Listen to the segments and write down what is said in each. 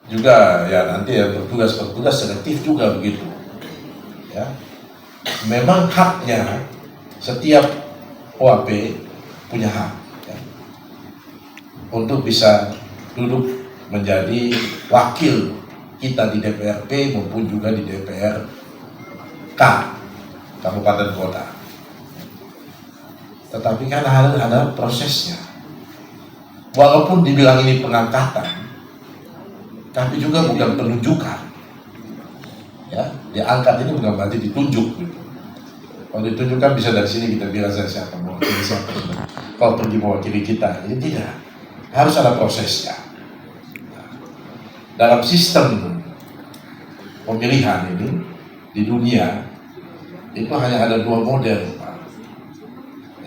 juga ya nanti ya bertugas selektif juga begitu. Ya, memang haknya setiap OAP punya hak ya, untuk bisa duduk menjadi wakil kita di DPRP maupun juga di DPRK kabupaten kota. Tetapi kan ada prosesnya. Walaupun dibilang ini pengangkatan, tapi juga bukan penunjukan. Ya, diangkat ini bukan berarti ditunjuk. Gitu. Kalau ditunjukkan bisa dari sini kita bilang saya siapa mewakili siapa. Kalau pergi mewakili kita, ini tidak. Harus ada prosesnya. Dalam sistem pemilihan ini di dunia itu hanya ada dua model.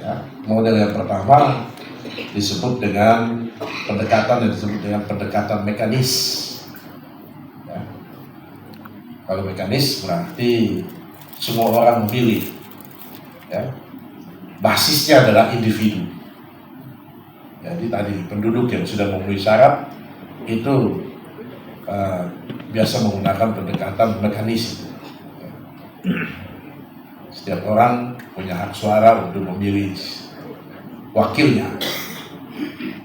Ya, model yang pertama disebut dengan pendekatan yang disebut dengan pendekatan mekanis. Ya. Kalau mekanis berarti semua orang memilih. Ya. Basisnya adalah individu. Jadi tadi penduduk yang sudah memenuhi syarat itu biasa menggunakan pendekatan mekanis. Setiap orang punya hak suara untuk memilih wakilnya.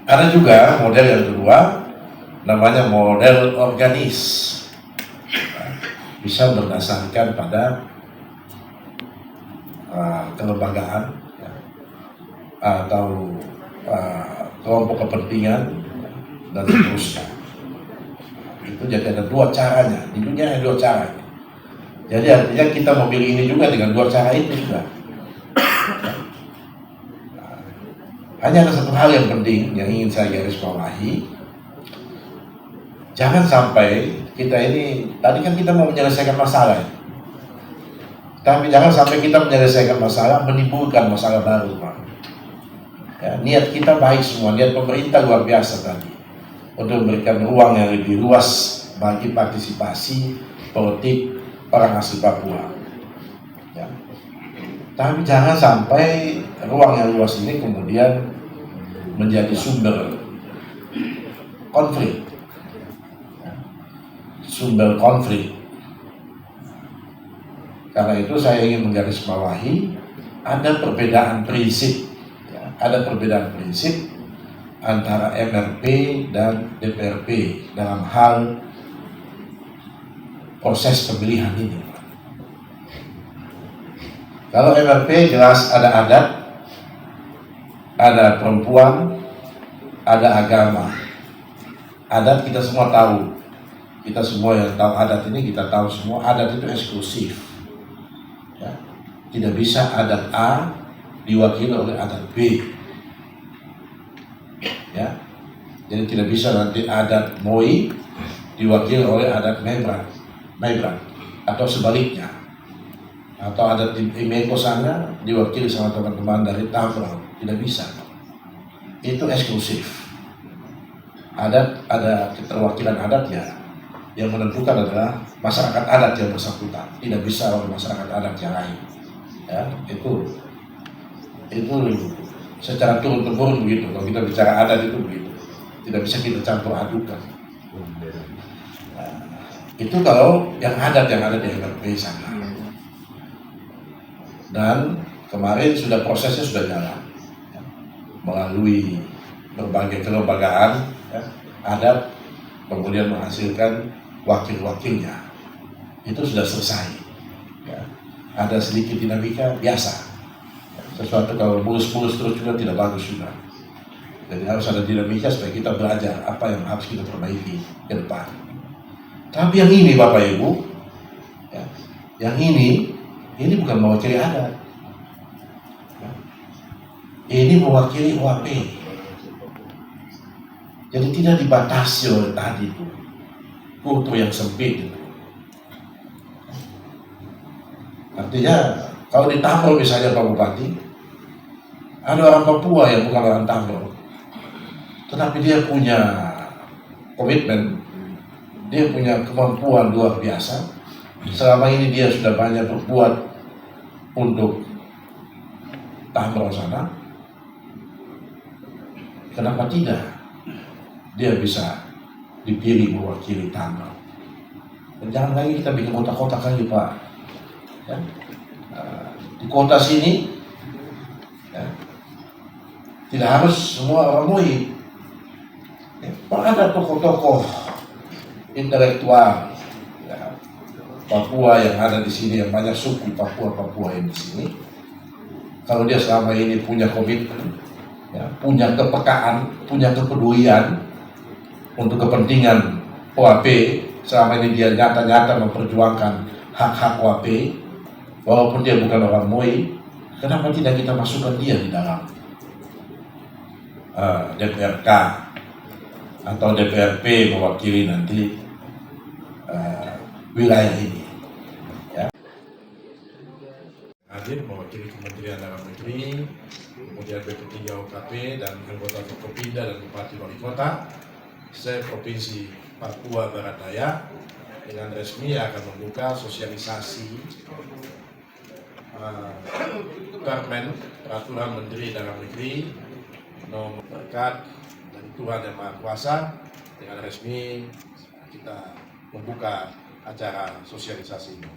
Ada juga model yang kedua, namanya model organis. Bisa berdasarkan pada kelembagaan ya, atau kelompok kepentingan dan seterusnya. Itu jadi ada dua caranya, di dunia ada dua caranya. Jadi artinya kita memilih ini juga dengan dua cara itu juga. Hanya ada satu hal yang penting yang ingin saya garis bawahi. Jangan sampai kita ini, tadi kan kita mau menyelesaikan masalah. Tapi jangan sampai kita menyelesaikan masalah, menimbulkan masalah baru, Pak. Ya, niat kita baik semua, niat pemerintah luar biasa tadi. Untuk memberikan ruang yang lebih luas bagi partisipasi politik orang asli Papua. Ya. Tapi jangan sampai ruang yang luas ini kemudian menjadi sumber konflik. Sumber konflik. Karena itu saya ingin menggarisbawahi ada perbedaan prinsip, ya, ada perbedaan prinsip antara MRP dan DPRP dalam hal proses pemilihan ini. Kalau MRP jelas ada adat, ada perempuan, ada agama. Adat kita semua tahu. Kita semua yang tahu adat ini, kita tahu semua adat itu eksklusif. Ya. Tidak bisa adat A diwakili oleh adat B. Ya. Jadi tidak bisa nanti adat Moi diwakili oleh adat Membran atau sebaliknya. Atau adat di Imeko sana diwakili sama teman-teman dari Tambrau. Tidak bisa. Itu eksklusif. Adat, ada keterwakilan adat ya, yang menentukan adalah masyarakat adat yang bersangkutan, tidak bisa oleh masyarakat adat yang lain. Ya, itu secara turun-temurun begitu. Kalau kita bicara adat itu begitu, tidak bisa kita campur adukan. Nah, itu kalau yang ada di MRP sana. Dan kemarin prosesnya sudah jalan ya, melalui berbagai kelembagaan ya, adat, kemudian menghasilkan wakil-wakilnya. Itu sudah selesai ya. Ada sedikit dinamika biasa. Sesuatu kalau mulus-mulus terus juga tidak bagus juga. Jadi harus ada dinamika supaya kita belajar apa yang harus kita perbaiki ke depan. Tapi yang ini Bapak Ibu ya, yang ini bukan mewakili adat ya. Ini mewakili OAP. Jadi tidak dibatasi oleh tadi itu kultur yang sempit itu. Artinya kalau di Tambrau misalnya Pak Bupati, ada orang Papua yang bukan orang Tambrau, tetapi dia punya komitmen, dia punya kemampuan luar biasa. Selama ini dia sudah banyak berbuat untuk Tambrau sana. Kenapa tidak? Dia bisa dipilih mewakili Tangau. Dan jangan lagi kita bikin kota-kota kali Pak. Ya. Di kota sini ya, tidak harus semua orang Moi. Ya, ada tokoh-tokoh intelektual ya, Papua yang ada di sini, yang banyak suku Papua yang di sini. Kalau dia selama ini punya komitmen, ya, punya kepekaan, punya kepedulian untuk kepentingan OAP, selama ini dia nyata-nyata memperjuangkan hak-hak OAP, walaupun dia bukan orang Moi, kenapa tidak kita masukkan dia di dalam DPRK atau DPRP mewakili nanti wilayah ini. Ya. Hadir mewakili Kementerian Dalam Negeri, kemudian BP3 OKP dan anggota Forkopimda dan Bupati Wali Kota se-Provinsi Papua Barat Daya dengan resmi akan membuka sosialisasi Permen Peraturan Menteri Dalam Negeri nomor berkat dari Tuhan Yang Maha Kuasa. Dengan resmi kita membuka acara sosialisasi ini.